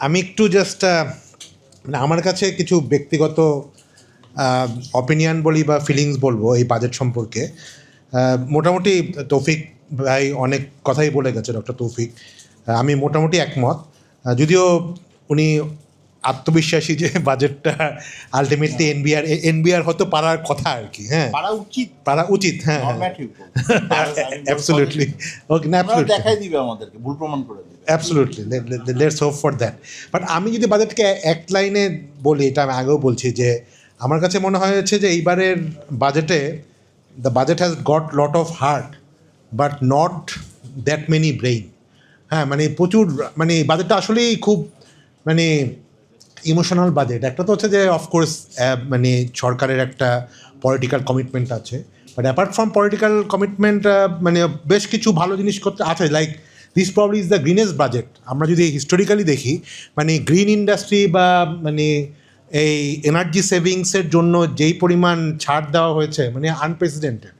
আমি একটু জাস্ট মানে আমার কাছে কিছু ব্যক্তিগত অপিনিয়ন বলি বা ফিলিংস বলবো এই বাজেট সম্পর্কে। মোটামুটি তৌফিক ভাই অনেক কথাই বলে গেছে, ডক্টর তৌফিক। আমি মোটামুটি একমত। যদিও উনি আত্মবিশ্বাসী যে বাজেটটা আলটিমেটলি এনবিআর হয়তো পারার কথা আর কি। হ্যাঁ, পারা উচিত। হ্যাঁ, অ্যাবসলিউটলি। ওকে, না অ্যাবসলিউটলি দেখাই দিবে আমাদেরকে, ভুল প্রমাণ করে দিবে। Absolutely, let's hope for that. But আমি যদি বাজেটকে এক লাইনে বলি, এটা আমি আগেও বলছি যে আমার কাছে মনে হয়েছে যে এইবারের বাজেটে the budget has got lot of heart but not that many brain. হ্যাঁ, মানে প্রচুর, মানে বাজেটটা আসলেই খুব মানে ইমোশনাল বাজেট। একটা তো হচ্ছে যে অফকোর্স মানে সরকারের একটা পলিটিক্যাল কমিটমেন্ট আছে, but apart from political commitment মানে বেশ কিছু ভালো জিনিস করতে আছে। Like this probably is the greenest budget. আমরা যদি হিস্টোরিক্যালি দেখি, মানে গ্রিন ইন্ডাস্ট্রি বা মানে এই এনার্জি সেভিংসের জন্য যেই পরিমাণ ছাড় দেওয়া হয়েছে, মানে আনপ্রেসিডেন্টেড।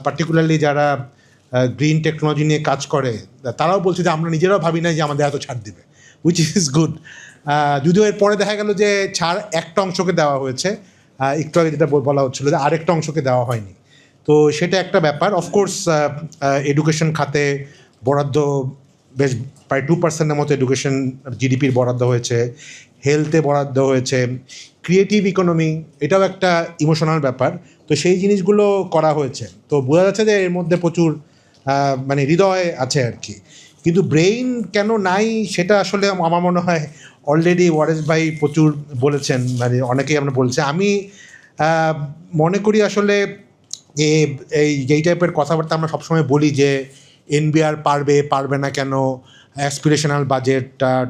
পার্টিকুলারলি যারা গ্রিন টেকনোলজি নিয়ে কাজ করে তারাও বলছে যে আমরা নিজেরাও ভাবি না যে আমাদের এত ছাড় দিবে, উইচ ইজ গুড। যদিও এর পরে দেখা গেল যে ছাড় একটা অংশকে দেওয়া হয়েছে, একটু আগে যেটা বলা হচ্ছিলো যে আরেকটা অংশকে দেওয়া হয়নি। তো সেটা একটা ব্যাপার। অফকোর্স এডুকেশন খাতে বরাদ্দ বেশ প্রায় 2% মতো এডুকেশন জিডিপির বরাদ্দ হয়েছে, হেলথে বরাদ্দ হয়েছে, ক্রিয়েটিভ ইকোনমি এটাও একটা ইমোশনাল ব্যাপার। তো সেই জিনিসগুলো করা হয়েছে, তো বোঝা যাচ্ছে যে এর মধ্যে প্রচুর মানে হৃদয় আছে আর কি। কিন্তু ব্রেইন কেন নাই সেটা আসলে আমার মনে হয় অলরেডি ওয়ারেস ভাই প্রচুর বলেছেন, মানে অনেকেই আমরা বলছে। আমি মনে করি আসলে যে যেই টাইপের কথাবার্তা আমরা সবসময় বলি যে এনবিআর পারবে না কেন, অ্যাসপিরেশনাল বাজেট,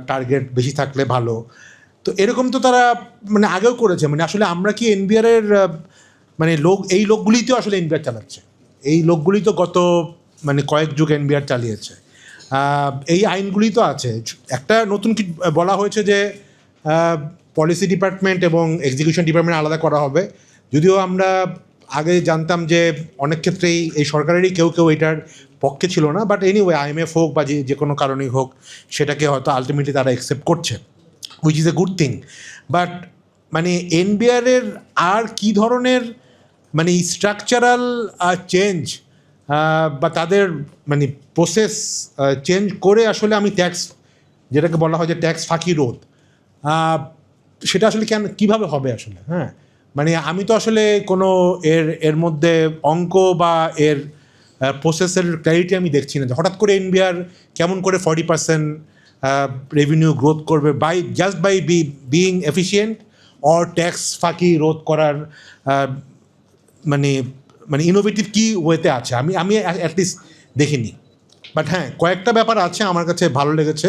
টার্গেট বেশি থাকলে ভালো। তো এরকম তো তারা মানে আগেও করেছে। মানে আসলে আমরা কি এনবিআরের মানে এই লোকগুলিই তো আসলে এনবিআর চালাচ্ছে। এই লোকগুলি তো গত মানে কয়েক যুগ এনবিআর চালিয়েছে। এই আইনগুলি তো আছে। একটা নতুন কি বলা হয়েছে যে পলিসি ডিপার্টমেন্ট এবং এক্সিকিউশন ডিপার্টমেন্ট আলাদা করা হবে। যদিও আমরা আগে জানতাম যে অনেক ক্ষেত্রেই এই সরকারেরই কেউ এটার পক্ষে ছিল না, বাট এনিওয়ে আইএমএফ হোক বা যে কোনো কারণেই হোক সেটাকে হয়তো আলটিমেটলি তারা অ্যাকসেপ্ট করছে, which is a good thing. But মানে এনবিআরের আর কী ধরনের মানে স্ট্রাকচারাল চেঞ্জ বা তাদের মানে প্রসেস চেঞ্জ করে আসলে আমি ট্যাক্স, যেটাকে বলা হয় যে ট্যাক্স ফাঁকি রোধ, সেটা আসলে কীভাবে হবে আসলে। হ্যাঁ, মানে আমি তো আসলে কোনো এর মধ্যে অঙ্ক বা এর প্রসেসের ক্ল্যারিটি আমি দেখছি না। হঠাৎ করে এনবিআর কেমন করে 40% রেভিনিউ গ্রোথ করবে just by being efficient or tax ফাঁকি রোধ করার মানে মানে ইনোভেটিভ কী ওয়েতে আছে আমি অ্যাটলিস্ট দেখিনি। বাট হ্যাঁ, কয়েকটা ব্যাপার আছে আমার কাছে ভালো লেগেছে,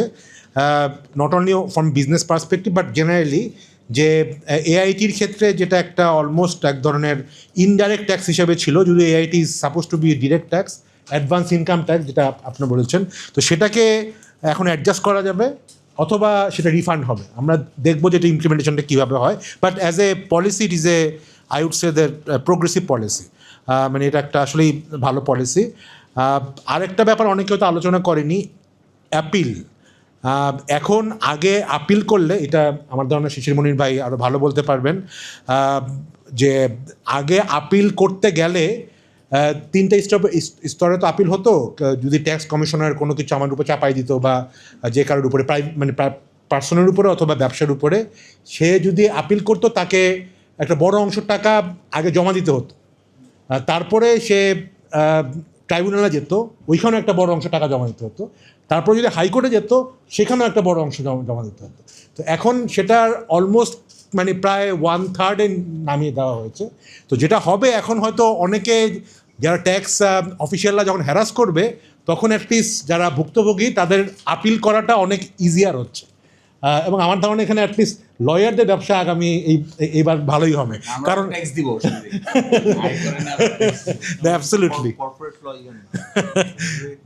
not only from business perspective but generally. যে এআইটির ক্ষেত্রে যেটা একটা অলমোস্ট এক ধরনের ইনডাইরেক্ট ট্যাক্স হিসেবে ছিল, যদি AIT is suppose to be direct tax, advance income tax যেটা আপনি বলেছেন, তো সেটাকে এখন অ্যাডজাস্ট করা যাবে অথবা সেটা রিফান্ড হবে। আমরা দেখবো যে এটা ইমপ্লিমেন্টেশনটা কীভাবে হয়। But as a policy it is a I would say the progressive policy. মানে এটা একটা আসলেই ভালো পলিসি। আরেকটা ব্যাপার অনেকে হয়তো আলোচনা করেনি, অ্যাপিল। এখন আগে আপিল করলে, এটা আমার ধারণা শিশির মনির ভাই আরও ভালো বলতে পারবেন, যে আগে আপিল করতে গেলে 3টে স্তরে তো আপিল হতো। যদি ট্যাক্স কমিশনার কোনো কিছু আমার উপরে চাপাই দিত বা যে কারোর উপরে মানে পার্সনের উপরে অথবা ব্যবসার উপরে, সে যদি আপিল করতো তাকে একটা বড় অংশ টাকা আগে জমা দিতে হতো। তারপরে সে ট্রাইব্যুনালে যেত, ওইখানেও একটা বড় অংশ টাকা জমা দিতে হতো। তারপরে যদি হাইকোর্টে যেত, সেখানেও একটা বড় অংশ জমা দিতে হতো। তো এখন সেটার অলমোস্ট মানে প্রায় 1/3 নামিয়ে দেওয়া হয়েছে। তো যেটা হবে এখন, হয়তো অনেকে যারা ট্যাক্স অফিসিয়ালরা যখন হ্যারাস করবে, তখন অ্যাটলিস্ট যারা ভুক্তভোগী তাদের আপিল করাটা অনেক ইজিয়ার হচ্ছে। এবং আমার ধারণা এখানে অ্যাটলিস্ট লয়ারদের ব্যবসা আগামী এইবার ভালোই হবে, কারণ ট্যাক্স দিব অ্যাবসলিউটলি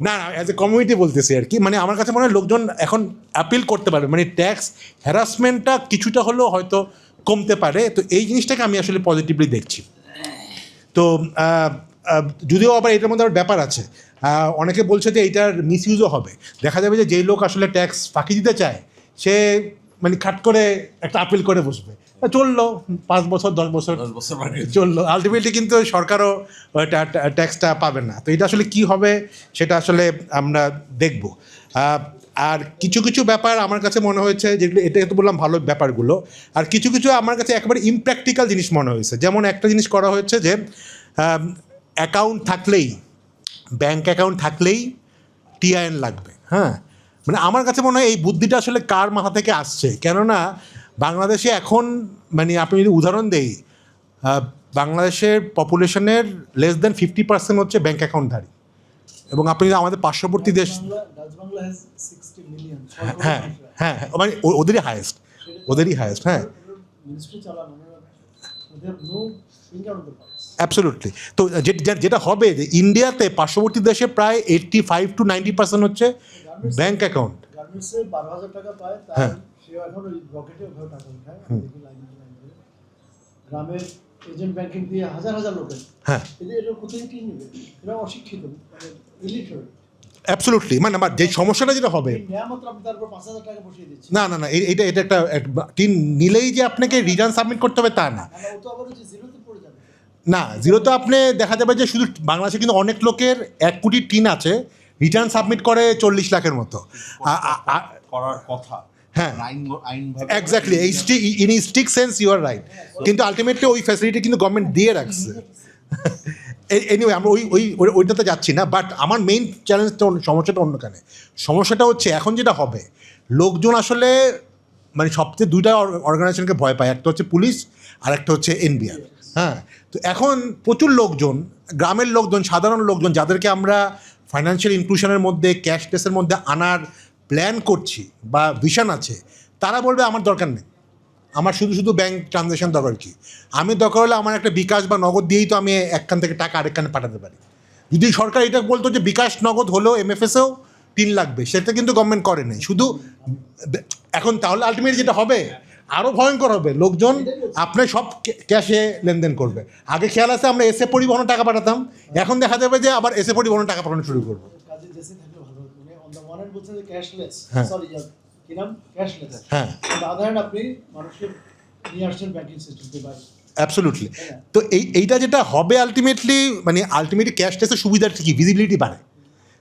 না অ্যাজ এ কমিউনিটি বলতেছি আর কি। মানে আমার কাছে মনে হয় লোকজন এখন অ্যাপিল করতে পারবে, মানে ট্যাক্স হ্যারাসমেন্টটা কিছুটা হলেও হয়তো কমতে পারে। তো এই জিনিসটাকে আমি আসলে পজিটিভলি দেখছি। তো যদিও আবার এটার মধ্যে আবার ব্যাপার আছে, অনেকে বলছে যে এইটার মিসইউজও হবে। দেখা যাবে যে যেই লোক আসলে ট্যাক্স ফাঁকি দিতে চায় সে মানে খাট করে একটা আপিল করে বসবে, চললো 5 বছর 10 বছর 10 বছর বাকি। চললো, আলটিমেটলি কিন্তু সরকারও ট্যাক্সটা পাবে না। তো এটা আসলে কি হবে সেটা আসলে আমরা দেখব। আর কিছু কিছু ব্যাপার আমার কাছে মনে হয়েছে যেগুলো, এটা তো বললাম ভালো ব্যাপারগুলো, আর কিছু কিছু আমার কাছে একেবারে ইমপ্র্যাকটিক্যাল জিনিস মনে হয়েছে। যেমন একটা জিনিস করা হয়েছে যে অ্যাকাউন্ট থাকলেই, ব্যাঙ্ক অ্যাকাউন্ট থাকলেই টিআইএন লাগবে। হ্যাঁ, মানে আমার কাছে মনে হয় এই বুদ্ধিটা আসলে কার মাথা থেকে আসছে, কেননা বাংলাদেশে এখন মানে আপনি যদি উদাহরণ দেই, বাংলাদেশের পপুলেশনের লেস দেন 50% হচ্ছে ব্যাঙ্ক অ্যাকাউন্টধারী, এবং আপনি যদি আমাদের পার্শ্ববর্তী দেশ, বাংলা has 60 million হ্যাঁ হ্যাঁ মানে ওদেরই হায়েস্ট, হ্যাঁ মিনিস্ট্রি চালানো they have no finger on the pulse. Absolutely. তো যেটা হবে যে ইন্ডিয়াতে পার্শ্ববর্তী দেশে প্রায় 85 to 90% হচ্ছে ব্যাঙ্ক অ্যাকাউন্ট। গার্মেন্টসে 12,000 টাকা পায়, তার হ্যাঁ। সেও এখন ওই রকেটে ওভাবে টাকা উঠায়, দেখি লাইন ধরে। গ্রামের এজেন্ট ব্যাংকিং দিয়ে হাজার হাজার লোকের, হ্যাঁ এদের কোথায় কি নেবে? এরা অশিক্ষিত, মানে ইলিটারেট। অ্যাবসলিউটলি। মানে আমার যে সমস্যাটা যেটা হবে, নিয়ামত আপনি তারপর 5,000 টাকা বসিয়ে দিচ্ছি। না না না, এটা এটা একটা টিন নিলেই যে আপনাকে রিটার্ন সাবমিট করতে হবে তা না। ও তো আবার ওই যে জিরোতে পড়ে যাবে। না, জিরো তো আপনি দেখা যাবে যে শুধু বাংলাদেশে কিন্তু অনেক লোকের 1 কোটি টিন আছে, রিটার্ন সাবমিট করে 40 লাখের মতো। করার কথা। হ্যাঁ আইনভাবে exactly, in strict sense you are right, কিন্তু আলটিমেটলি ওই ফ্যাসিলিটি কিন্তু গভর্নমেন্ট দিয়ে রাখছে। এনিওয়ে আমরা ওইটাতে যাচ্ছি না, বাট আমার মেইন চ্যালেঞ্জটা সমস্যাটা অন্যখানে। সমস্যাটা হচ্ছে এখন যেটা হবে, লোকজন আসলে মানে সবচেয়ে দুইটা অর্গানাইজেশনকে ভয় পায়, একটা হচ্ছে পুলিশ আর একটা হচ্ছে এনবিআর। হ্যাঁ, তো এখন প্রচুর লোকজন, গ্রামের লোকজন, সাধারণ লোকজন যাদেরকে আমরা ফাইন্যান্সিয়াল ইনক্লুশনের মধ্যে, ক্যাশলেসের মধ্যে আনার প্ল্যান করছি বা ভিশন আছে, তারা বলবে আমার দরকার নেই, আমার শুধু শুধু ব্যাংক ট্রানজ্যাকশন দরকার কি, আমি দরকার হলে আমার একটা বিকাশ বা নগদ দিয়েই তো আমি একখান থেকে টাকা আরেকখানে পাঠাতে পারি। যদি সরকার এটা বলতো যে বিকাশ নগদ হলেও এমএফএসেও 3 লাগবে, সেটা কিন্তু গভর্নমেন্ট করে নাই, শুধু এখন তাহলে আলটিমেটলি যেটা হবে আরও ভয়ঙ্কর হবে, লোকজন আপনার সব ক্যাশে লেনদেন করবে। আগে খেয়াল আছে আমরা এসে পরিবহনে টাকা পাঠাতাম, এখন দেখা যাবে যে আবার এসে পরিবহনে টাকা পাঠানো শুরু করবো। কাজে জেসে থাকলে ভালো হতো, মানে অন দ্য ওয়ান হ্যান্ড বলছেন যে ক্যাশলেস, হ্যাঁ। সরি কি নাম, ক্যাশলেস। হ্যাঁ আদার হ্যান্ড আপনি মানুষকে নিয়ে আসছেন ব্যাংকিং সিস্টেমকে বাইরে। অ্যাবসলিউটলি। তো এইটা যেটা হবে আলটিমেটলি, মানে আলটিমেটলি ক্যাশলেসের সুবিধাটা কি, ভিজিবিলিটি বাড়ে,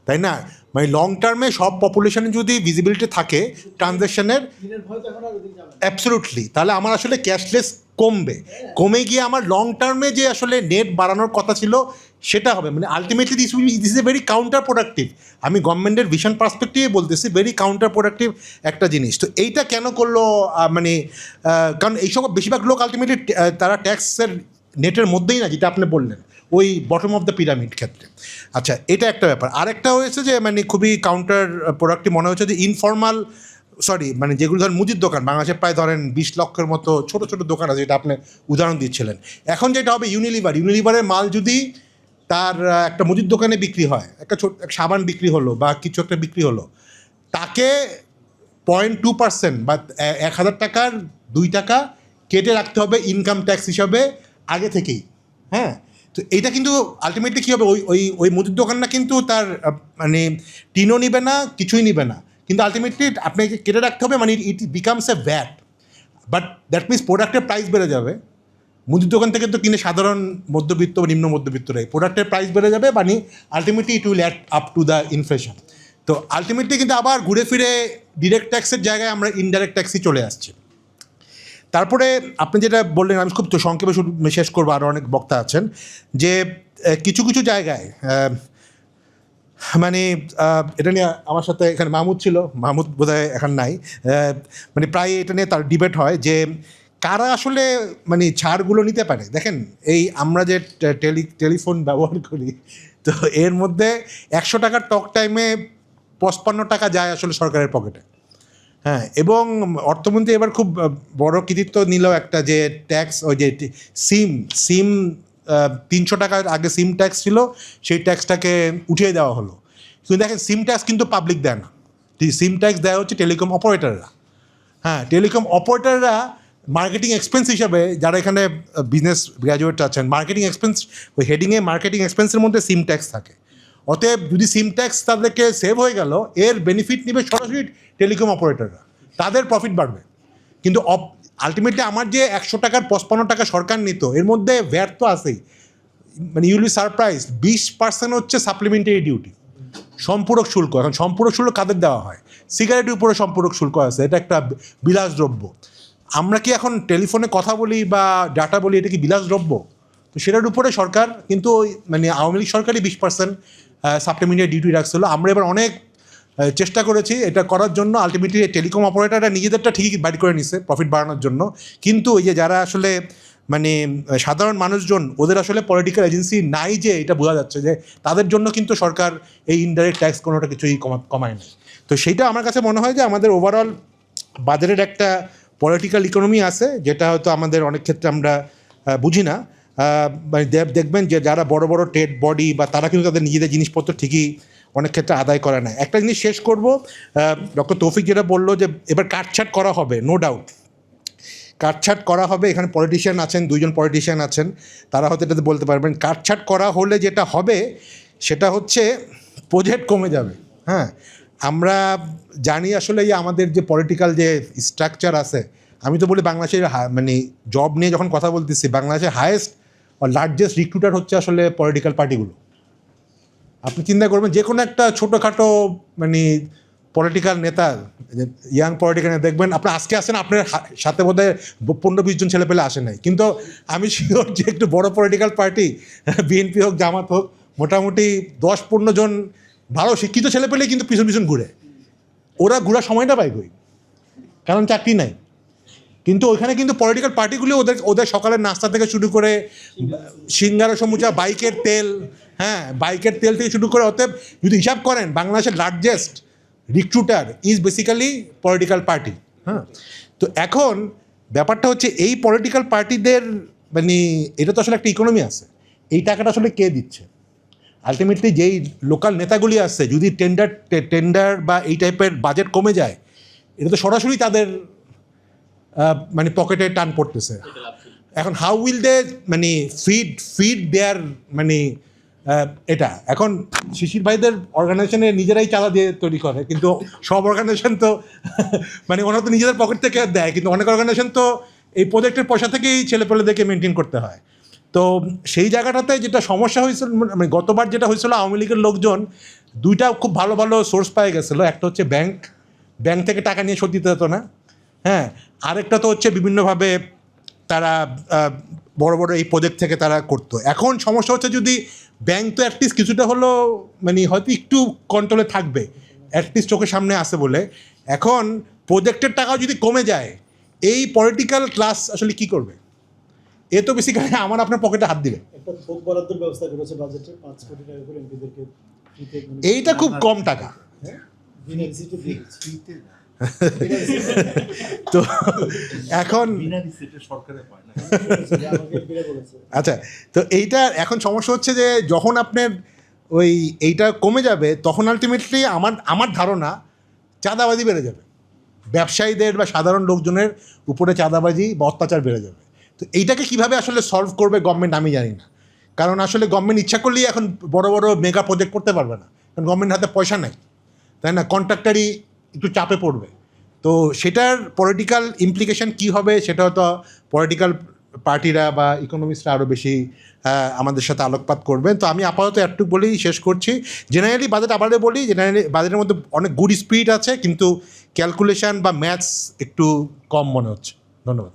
তাই না? মানে লং টার্মে সব পপুলেশনে যদি ভিজিবিলিটি থাকে ট্রানজ্যাকশনের, দিনের ভয় তো এখন আর ওদিকে যাবে না। অ্যাবসলিউটলি, তাহলে আমার আসলে ক্যাশলেস কমবে, কমে গিয়ে আমার লং টার্মে যে আসলে নেট বাড়ানোর কথা ছিল সেটা হবে। মানে ultimately this is a very counter productive, আমি গভর্নমেন্টের ভিশন পার্সপেক্টিভে বলতেছি, ভেরি কাউন্টার প্রোডাক্টিভ একটা জিনিস। তো এইটা কেন করলো, মানে কারণ এইসব বেশিরভাগ লোক আলটিমেটলি তারা ট্যাক্সের নেটের মধ্যেই না, যেটা আপনি বললেন ওই বটম অফ দ্য পিরামিড ক্ষেত্রে। আচ্ছা, এটা একটা ব্যাপার। আরেকটা হয়েছে যে মানে খুবই কাউন্টার প্রোডাক্টিভ মনে হচ্ছে যে ইনফর্মাল, মানে যেগুলো ধরেন মুদির দোকান, বাংলাদেশে প্রায় ধরেন 20 লক্ষের মতো ছোটো ছোটো দোকান আছে, যেটা আপনি উদাহরণ দিচ্ছিলেন। এখন যেটা হবে, ইউনিলিভারের মাল যদি তার একটা মুদির দোকানে বিক্রি হয়, একটা সাবান বিক্রি হলো বা কিছু একটা বিক্রি হলো, তাকে 0.2% বা 1,000 টাকার 2 টাকা কেটে রাখতে হবে ইনকাম ট্যাক্স হিসাবে আগে থেকেই। হ্যাঁ, তো এইটা কিন্তু আলটিমেটলি কী হবে, ওই মুদির দোকানটা কিন্তু তার মানে টিনও নিবে না, কিছুই নিবে না, কিন্তু আলটিমেটলি আপনাকে কেটে রাখতে হবে, মানে it becomes a VAT. But that means প্রোডাক্টের প্রাইস বেড়ে যাবে। মুদির দোকান থেকে তো কিনে সাধারণ মধ্যবিত্ত বা নিম্ন মধ্যবিত্তরাই, প্রোডাক্টের প্রাইস বেড়ে যাবে, মানে ultimately it will add up to the inflation. তো আলটিমেটলি কিন্তু আবার ঘুরে ফিরে ডিরেক্ট ট্যাক্সের জায়গায় আমরা ইনডাইরেক্ট ট্যাক্সই চলে আসছি। তারপরে আপনি যেটা বললেন, আমি খুব সংক্ষেপে শেষ করবো, আরও অনেক বক্তা আছেন, যে কিছু কিছু জায়গায় মানে এটা নিয়ে আমার সাথে এখানে মাহমুদ ছিল, মাহমুদ বোধহয় এখন নাই, মানে প্রায় এটা নিয়ে তার ডিবেট হয় যে কারা আসলে মানে ছাড়গুলো নিতে পারে। দেখেন, এই আমরা যে টেলিফোন ব্যবহার করি, তো এর মধ্যে 100 টাকার টক টাইমে 55 টাকা যায় আসলে সরকারের পকেটে। হ্যাঁ, এবং অর্থমন্ত্রী এবার খুব বড় কৃতিত্ব নিল একটা, যে ট্যাক্স, ওই যে সিম 300 টাকার আগে সিম ট্যাক্স ছিল, সেই ট্যাক্সটাকে উঠিয়ে দেওয়া হলো। কিন্তু দেখেন, সিম ট্যাক্স কিন্তু পাবলিক দেয় না, সিম ট্যাক্স দেওয়া হচ্ছে টেলিকম অপারেটররা। হ্যাঁ, টেলিকম অপারেটররা মার্কেটিং এক্সপেন্স হিসাবে, যারা এখানে বিজনেস গ্র্যাজুয়েট আছেন, মার্কেটিং এক্সপেন্স, ওই হেডিংয়ে মার্কেটিং এক্সপেন্সের মধ্যে সিম ট্যাক্স থাকে। অতএব যদি সিম ট্যাক্স তাদেরকে সেভ হয়ে গেল, এর বেনিফিট নেবে সরাসরি টেলিকম অপারেটররা। তাদের প্রফিট বাড়বে। কিন্তু আলটিমেটলি আমার যে 100 টাকার 55 টাকা সরকার নিত, এর মধ্যে ভ্যাট তো আছেই। মানে ইউল বি সারপ্রাইজ, 20% হচ্ছে সাপ্লিমেন্টারি ডিউটি, সম্পূরক শুল্ক। এখন সম্পূরক শুল্ক কাদের দেওয়া হয়? সিগারেটের উপরে সম্পূরক শুল্ক আছে, এটা একটা বিলাসদ্রব্য। আমরা কি এখন টেলিফোনে কথা বলি বা ডাটা বলি, এটা কি বিলাসদ্রব্য? তো সেটার উপরে সরকার কিন্তু ওই মানে আওয়ামী লীগ সরকারই 20% সাপ্লিমেন্টারি ডিউটি রাখছিল। আমরা এবার অনেক চেষ্টা করেছি এটা করার জন্য। আলটিমেটলি টেলিকম অপারেটররা নিজেদেরটা ঠিকই বাইর করে নিছে প্রফিট বাড়ানোর জন্য, কিন্তু ওই যে যারা আসলে মানে সাধারণ মানুষজন, ওদের আসলে পলিটিক্যাল এজেন্সি নাই, যে এটা বোঝা যাচ্ছে যে তাদের জন্য কিন্তু সরকার এই ইনডাইরেক্ট ট্যাক্স কোনোটা কিছুই কমায় না। তো সেইটা আমার কাছে মনে হয় যে আমাদের ওভারঅল বাজারের একটা পলিটিক্যাল ইকোনমি আছে, যেটা হয়তো আমাদের অনেক ক্ষেত্রে আমরা বুঝি না। মানে দেখবেন যে যারা বড় বড় ট্রেড বডি বা তারা কিন্তু তাদের নিজেদের জিনিসপত্র ঠিকই অনেক ক্ষেত্রে আদায় করে না। একটা জিনিস শেষ করব, ডক্টর তৌফিক যেটা বললো যে এবার কাটছাট করা হবে, নো ডাউট কাটছাট করা হবে। এখানে পলিটিশিয়ান আছেন, 2জন পলিটিশিয়ান আছেন, তারা হয়তো এটাতে বলতে পারবেন। কাটছাট করা হলে যেটা হবে সেটা হচ্ছে প্রজেক্ট কমে যাবে। হ্যাঁ, আমরা জানি আসলে এই আমাদের যে পলিটিক্যাল যে স্ট্রাকচার আছে, আমি তো বলি বাংলাদেশের মানে জব নিয়ে যখন কথা বলতেছি, বাংলাদেশের হায়েস্ট আর লার্জেস্ট রিক্রুটার হচ্ছে আসলে পলিটিক্যাল পার্টিগুলো। আপনি চিন্তা করবেন যে কোনো একটা ছোটোখাটো মানে পলিটিক্যাল নেতা, ইয়াং পলিটিক্যাল নেতা দেখবেন, আপনি আজকে আসেন, আপনার সাথে বোধহয় 15-20 জন ছেলে পেলে আসে নাই, কিন্তু আমি শিওর যে একটু বড় পলিটিক্যাল পার্টি, বিএনপি হোক জামাত হোক, মোটামুটি 10-15 জন ভালো শিক্ষিত ছেলে পেলে কিন্তু পিছন পিছন ঘুরে। ওরা ঘোরার সময়টা পায় কই? কারণ চাকরি নাই। কিন্তু ওইখানে কিন্তু পলিটিক্যাল পার্টিগুলি ওদের সকালের নাস্তা থেকে শুরু করে সিঙ্গারা সমুচা, বাইকের তেল, হ্যাঁ বাইকের তেল থেকে শুরু করে, অতএব যদি হিসাব করেন বাংলাদেশের largest recruiter is basically political party. হ্যাঁ, তো এখন ব্যাপারটা হচ্ছে এই পলিটিক্যাল পার্টিদের মানে এটা তো আসলে একটা ইকোনমি আছে, এই টাকাটা আসলে কে দিচ্ছে? আলটিমেটলি যেই লোকাল নেতাগুলি আসছে, যদি টেন্ডার বা এই টাইপের বাজেট কমে যায়, এটা তো সরাসরি তাদের মানে পকেটে টান পড়তেছে। এখন হাউ উইল দে মানে ফিড দেয়ার মানে এটা এখন শিশির ভাইদের অর্গানাইজেশনে নিজেরাই চাঁদা দিয়ে তৈরি করে, কিন্তু সব অর্গানাইজেশন তো মানে ওনারা তো নিজেদের পকেট থেকে দেয়, কিন্তু অনেক অর্গানাইজেশন তো এই প্রজেক্টের পয়সা থেকেই ছেলেপেলেদেরকে মেনটেন করতে হয়। তো সেই জায়গাটাতে যেটা সমস্যা হয়েছিল, মানে গতবার যেটা হয়েছিল, আওয়ামী লীগের লোকজন দুইটা খুব ভালো ভালো সোর্স পায়ে গেছিলো। একটা হচ্ছে ব্যাংক থেকে টাকা নিয়ে শোধ দিতে হতো না। হ্যাঁ, আরেকটা তো হচ্ছে বিভিন্নভাবে তারা বড় বড় এই প্রজেক্ট থেকে তারা করতো। এখন সমস্যা হচ্ছে যদি ব্যাংক তো অ্যাটলিস্ট কিছুটা হলো মানে হয়তো একটু কন্ট্রোলে থাকবে, অ্যাটলিস্ট চোখের সামনে আসে বলে। এখন প্রজেক্টের টাকাও যদি কমে যায়, এই পলিটিক্যাল ক্লাস আসলে কি করবে? এ তো বেসিক্যালি আমার আপনার পকেটে হাত দিবে। একটা থোক বরাদ্দের ব্যবস্থা করেছে বাজেটে, 5 কোটি টাকা করে এমপিদেরকে ফ্রিতে, এইটা খুব কম টাকা। বিনা রিসিটে ফ্রিতে। তো এখন বিনা রিসিটে সরকারে পায় না। আমাকে এমপিরা বলেছে। আচ্ছা, তো এইটা এখন সমস্যা হচ্ছে যে যখন আপনার ওই এইটা কমে যাবে, তখন আলটিমেটলি আমার ধারণা চাঁদাবাজি বেড়ে যাবে, ব্যবসায়ীদের বা সাধারণ লোকজনের উপরে চাঁদাবাজি বা অত্যাচার বেড়ে যাবে। তো এইটাকে কিভাবে আসলে সলভ করবে গভর্নমেন্ট আমি জানি না, কারণ আসলে গভর্নমেন্ট ইচ্ছা করলেই এখন বড় বড় মেগা প্রজেক্ট করতে পারবে না, কারণ গভর্নমেন্ট হাতে পয়সা নেই, তাই না? কন্ট্রাক্টারই একটু চাপে পড়বে। তো সেটার পলিটিক্যাল ইমপ্লিকেশন কী হবে সেটা হয়তো পলিটিক্যাল পার্টিরা বা ইকোনমিস্টরা আরও বেশি আমাদের সাথে আলোকপাত করবেন। তো আমি আপাতত একটু বলেই শেষ করছি। জেনারেলি বাজেট আবারও বলি, জেনারেলি বাজেটের মধ্যে অনেক গুড স্পিরিট আছে, কিন্তু ক্যালকুলেশন বা ম্যাথস একটু কম মনে হচ্ছে। ধন্যবাদ।